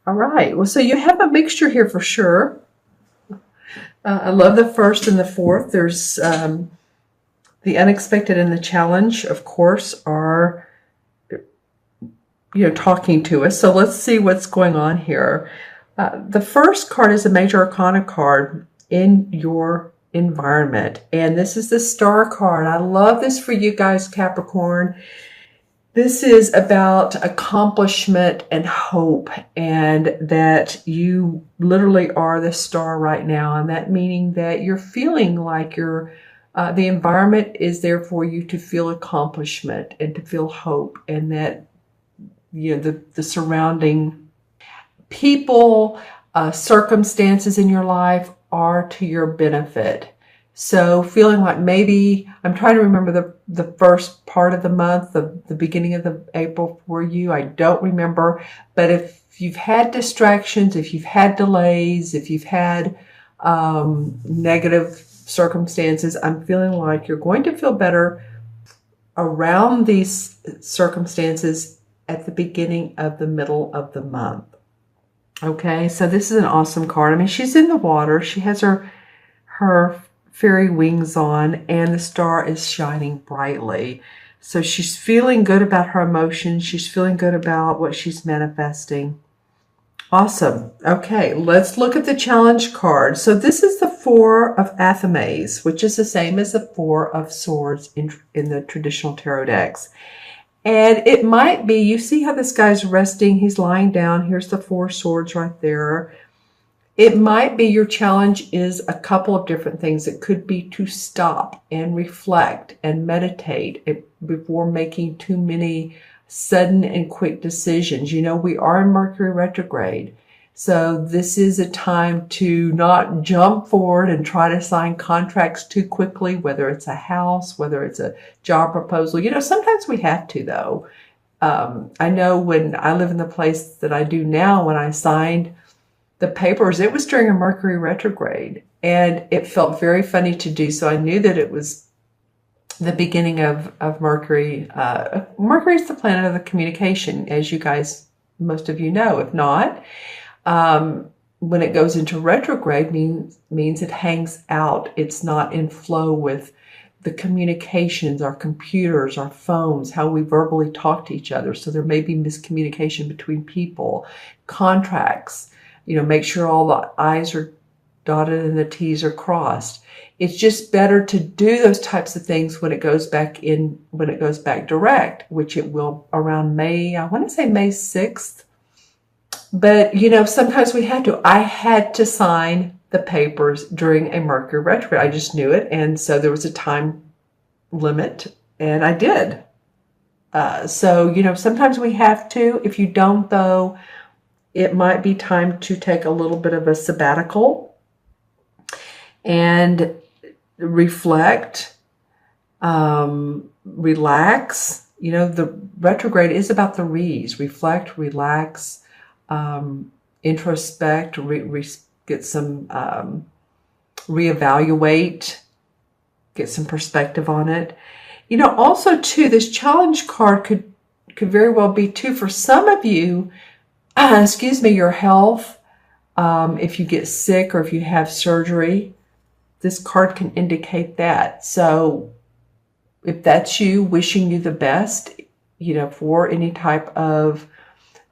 All right. Well, so you have a mixture here for sure. I love the first and the fourth. There's the unexpected and the challenge, of course, are talking to us. So let's see what's going on here. The first card is a major arcana card in your environment, and this is the star card. I love this for you guys, Capricorn. This is about accomplishment and hope, and that you literally are the star right now, and that meaning that you're feeling like the environment is there for you to feel accomplishment and to feel hope, and that the surrounding people, circumstances in your life are to your benefit. So feeling like maybe, I'm trying to remember the first part of the month, the beginning of the April for you. I don't remember. But if you've had distractions, if you've had delays, if you've had negative circumstances, I'm feeling like you're going to feel better around these circumstances at the beginning of the middle of the month. Okay, so this is an awesome card. I mean, she's in the water. She has her fairy wings on, and the star is shining brightly. So she's feeling good about her emotions. She's feeling good about what she's manifesting. Awesome. Okay, let's look at the challenge card. So this is the Four of Athames, which is the same as the Four of Swords in the traditional tarot decks. And it might be, you see how this guy's resting, he's lying down. Here's the Four Swords right there. It might be your challenge is a couple of different things. It could be to stop and reflect and meditate before making too many sudden and quick decisions. You know, we are in Mercury retrograde. So this is a time to not jump forward and try to sign contracts too quickly, whether it's a house, whether it's a job proposal. You know, sometimes we have to, though. I know when I live in the place that I do now, when I signed the papers, it was during a Mercury retrograde, and it felt very funny to do. So I knew that it was the beginning of Mercury. Mercury is the planet of the communication, as you guys, most of you know. If not, when it goes into retrograde, means it hangs out. It's not in flow with the communications, our computers, our phones, how we verbally talk to each other. So there may be miscommunication between people, contracts. You know, make sure all the I's are dotted and the T's are crossed. It's just better to do those types of things when it goes back direct, which it will around May, I want to say May 6th. But, you know, sometimes we had to. I had to sign the papers during a Mercury retrograde. I just knew it. And so there was a time limit, and I did. So, you know, sometimes we have to. If you don't, though, it might be time to take a little bit of a sabbatical and reflect, relax. You know, the retrograde is about the re's. Reflect, relax, introspect, get some, reevaluate, get some perspective on it. You know, also too, this challenge card could very well be too, for some of you, excuse me, your health. If you get sick or if you have surgery, this card can indicate that. So if that's you, wishing you the best, you know, for any type of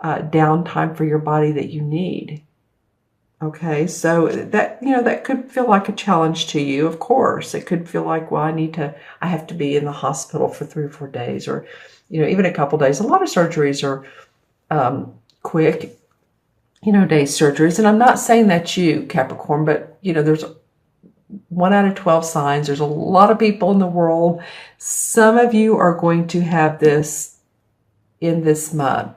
downtime for your body that you need. Okay, so that, you know, that could feel like a challenge to you, of course. It could feel like, well, I have to be in the hospital for 3 or 4 days, or, you know, even a couple days. A lot of surgeries are quick, you know, day surgeries. And I'm not saying that's you, Capricorn, but, you know, there's 1 out of 12 signs. There's a lot of people in the world. Some of you are going to have this in this month.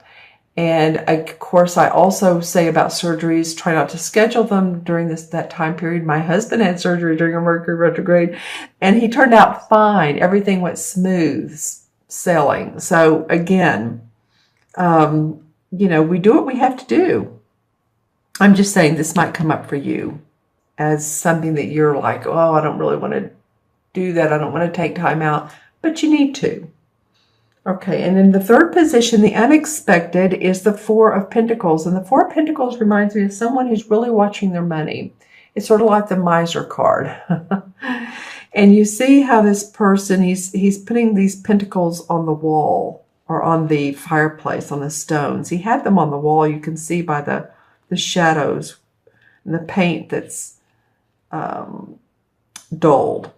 And of course, I also say about surgeries, try not to schedule them during that time period. My husband had surgery during a Mercury retrograde, and he turned out fine. Everything went smooth sailing. So again, you know, we do what we have to do. I'm just saying this might come up for you as something that you're like, oh, I don't really want to do that. I don't want to take time out, but you need to. Okay, and in the third position, the unexpected is the Four of Pentacles. And the Four of Pentacles reminds me of someone who's really watching their money. It's sort of like the miser card. And you see how this person, he's putting these pentacles on the wall or on the fireplace, on the stones. He had them on the wall. You can see by the shadows and the paint that's dulled.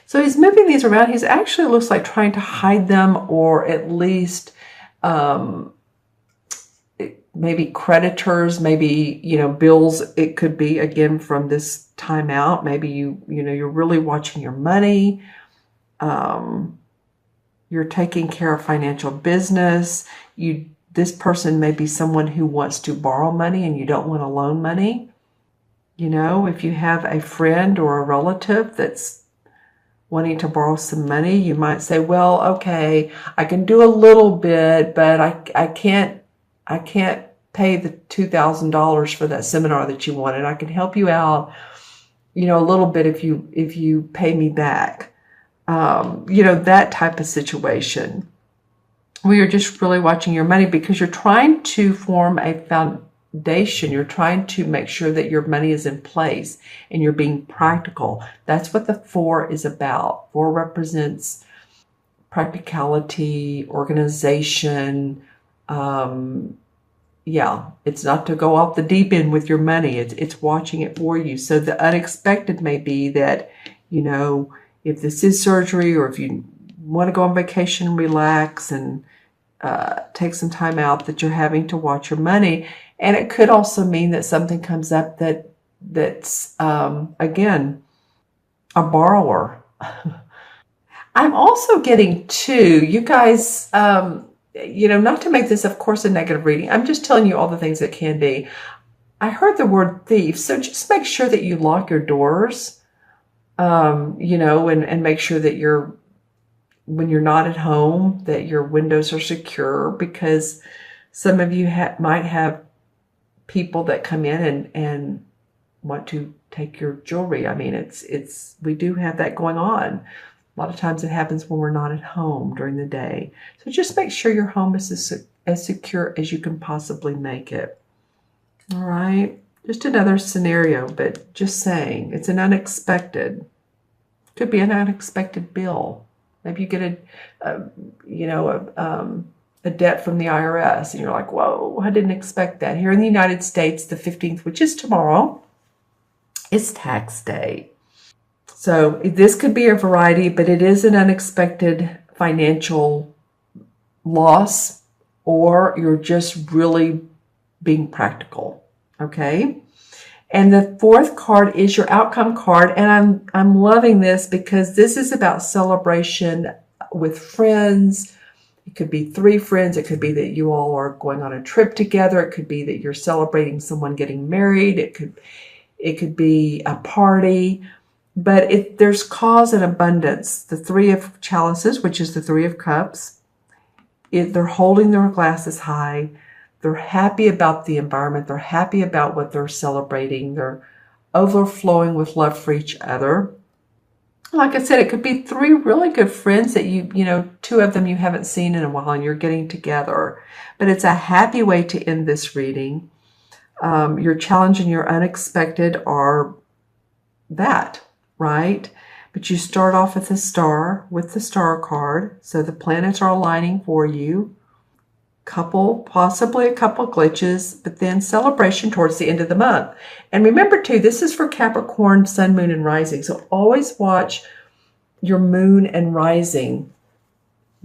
So he's moving these around. He's actually looks like trying to hide them, or at least maybe creditors, maybe, bills. It could be, again, from this time out. Maybe you're really watching your money. You're taking care of financial business. This person may be someone who wants to borrow money and you don't want to loan money. If you have a friend or a relative that's wanting to borrow some money, you might say, well, okay, I can do a little bit, but I can't pay the $2,000 for that seminar that you wanted. I can help you out, a little bit if you pay me back. That type of situation where you're just really watching your money because you're trying to form a foundation. You're trying to make sure that your money is in place and you're being practical. That's what the Four is about. Four represents practicality, organization. It's not to go off the deep end with your money. It's watching it for you. So the unexpected may be that, if this is surgery, or if you want to go on vacation, relax, and take some time out, that you're having to watch your money. And it could also mean that something comes up that's again, a borrower. I'm also getting you guys, not to make this, of course, a negative reading. I'm just telling you all the things that can be. I heard the word thief. So just make sure that you lock your doors, and make sure that when you're not at home, that your windows are secure, because some of you might have people that come in and want to take your jewelry. I mean, we do have that going on. A lot of times it happens when we're not at home during the day. So just make sure your home is as secure as you can possibly make it. All right. Just another scenario, but just saying, it's an unexpected. Could be an unexpected bill. Maybe you get a debt from the IRS, and you're like, whoa, I didn't expect that. Here in the United States, the 15th, which is tomorrow, is tax day. So this could be a variety, but it is an unexpected financial loss, or you're just really being practical, okay? And the fourth card is your outcome card, and I'm loving this because this is about celebration with friends. It could be 3 friends. It could be that you all are going on a trip together. It could be that you're celebrating someone getting married. It could be a party. But there's cause and abundance. The 3 of chalices, which is the 3 of cups, they're holding their glasses high. They're happy about the environment. They're happy about what they're celebrating. They're overflowing with love for each other. Like I said, it could be 3 really good friends that 2 of them you haven't seen in a while and you're getting together. But it's a happy way to end this reading. Your challenge and your unexpected are that, right? But you start off with the star card. So the planets are aligning for you. Possibly a couple glitches, but then celebration towards the end of the month. And remember too, this is for Capricorn, Sun, Moon, and Rising. So always watch your Moon and Rising.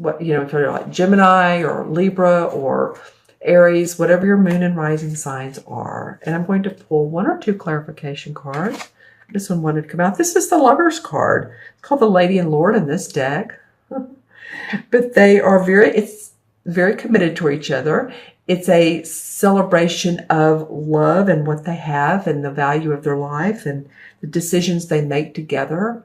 If you're like Gemini or Libra or Aries, whatever your Moon and Rising signs are. And I'm going to pull 1 or 2 clarification cards. This one wanted to come out. This is the Lovers card. It's called the Lady and Lord in this deck. But they are very committed to each other. It's a celebration of love and what they have and the value of their life and the decisions they make together.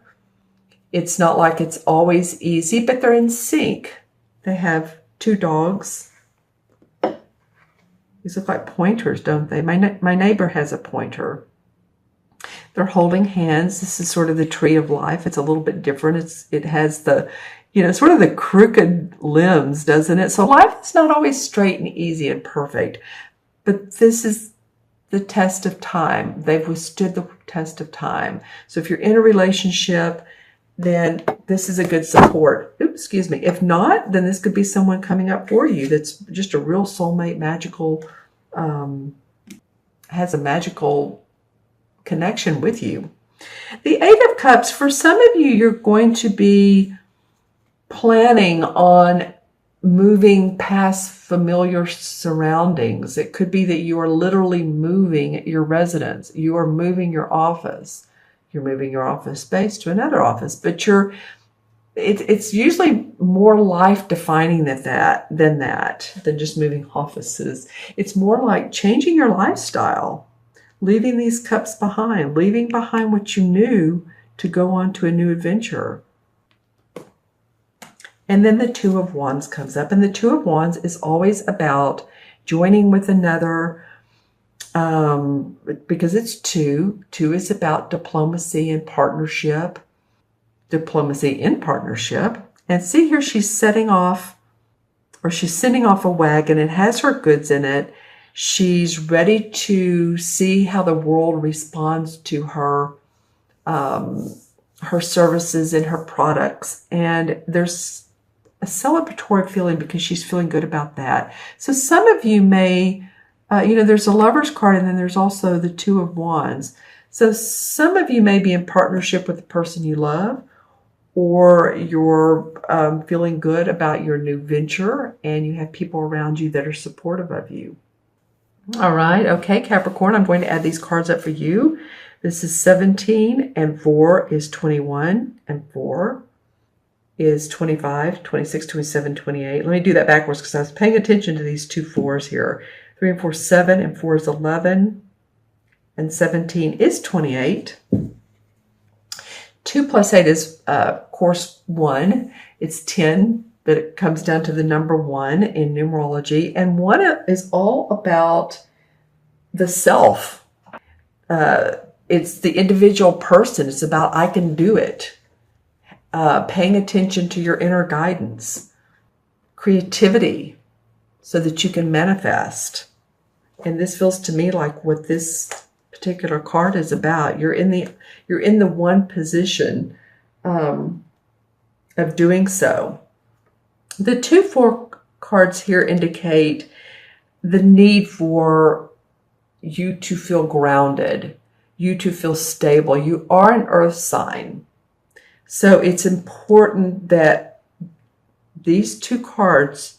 It's not like it's always easy, but they're in sync. They have 2 dogs. These look like pointers, don't they? My neighbor has a pointer. They're holding hands. This is sort of the tree of life. It's a little bit different. It has the, sort of the crooked limbs, doesn't it? So life is not always straight and easy and perfect, but this is the test of time. They've withstood the test of time. So if you're in a relationship, then this is a good support. Oops, excuse me. If not, then this could be someone coming up for you that's just a real soulmate, magical, has a magical connection with you. The Eight of Cups, for some of you, you're going to be planning on moving past familiar surroundings. It could be that you are literally moving your residence. You are moving your office. You're moving your office space to another office, but it's usually more life defining than just moving offices. It's more like changing your lifestyle, leaving these cups behind, leaving behind what you knew to go on to a new adventure. And then the Two of Wands comes up, and the Two of Wands is always about joining with another, because it's two. Two is about diplomacy and partnership, diplomacy in partnership. And see here, she's sending off a wagon. It has her goods in it. She's ready to see how the world responds to her services and her products. And there's a celebratory feeling because she's feeling good about that. So some of you may, there's a Lover's card, and then there's also the Two of Wands. So some of you may be in partnership with the person you love, or you're feeling good about your new venture, and you have people around you that are supportive of you. All right. Okay, Capricorn, I'm going to add these cards up for you. This is 17, and 4 is 21, and 4 is 25, 26, 27, 28. Let me do that backwards because I was paying attention to these two 4s here. 3 and 4 is 7, and 4 is 11, and 17 is 28. 2 plus 8 is, of course, 1. It's 10. But it comes down to the number 1 in numerology. And 1 is all about the self. It's the individual person. It's about, I can do it. Paying attention to your inner guidance. Creativity, so that you can manifest. And this feels to me like what this particular card is about. You're in the one position of doing so. The 2-4 cards here indicate the need for you to feel grounded, you to feel stable. You are an earth sign. So it's important that these 2 cards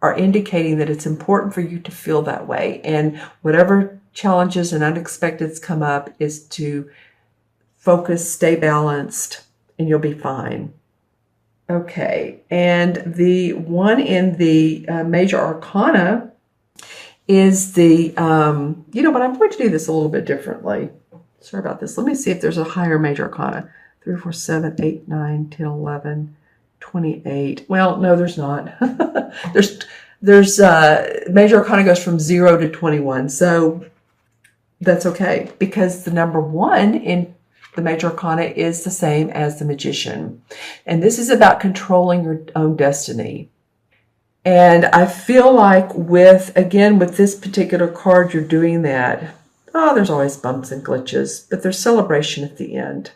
are indicating that it's important for you to feel that way. And whatever challenges and unexpecteds come up is to focus, stay balanced, and you'll be fine. Okay, and the one in the major arcana is the, but I'm going to do this a little bit differently. Sorry about this. Let me see if there's a higher major arcana. 3, 4, 7, 8, 9, 10, 11, 28. Well, no, there's not. there's major arcana goes from 0 to 21. So that's okay, because the number 1 in the major arcana is the same as the Magician. And this is about controlling your own destiny. And I feel like with this particular card, you're doing that. Oh, there's always bumps and glitches, but there's celebration at the end.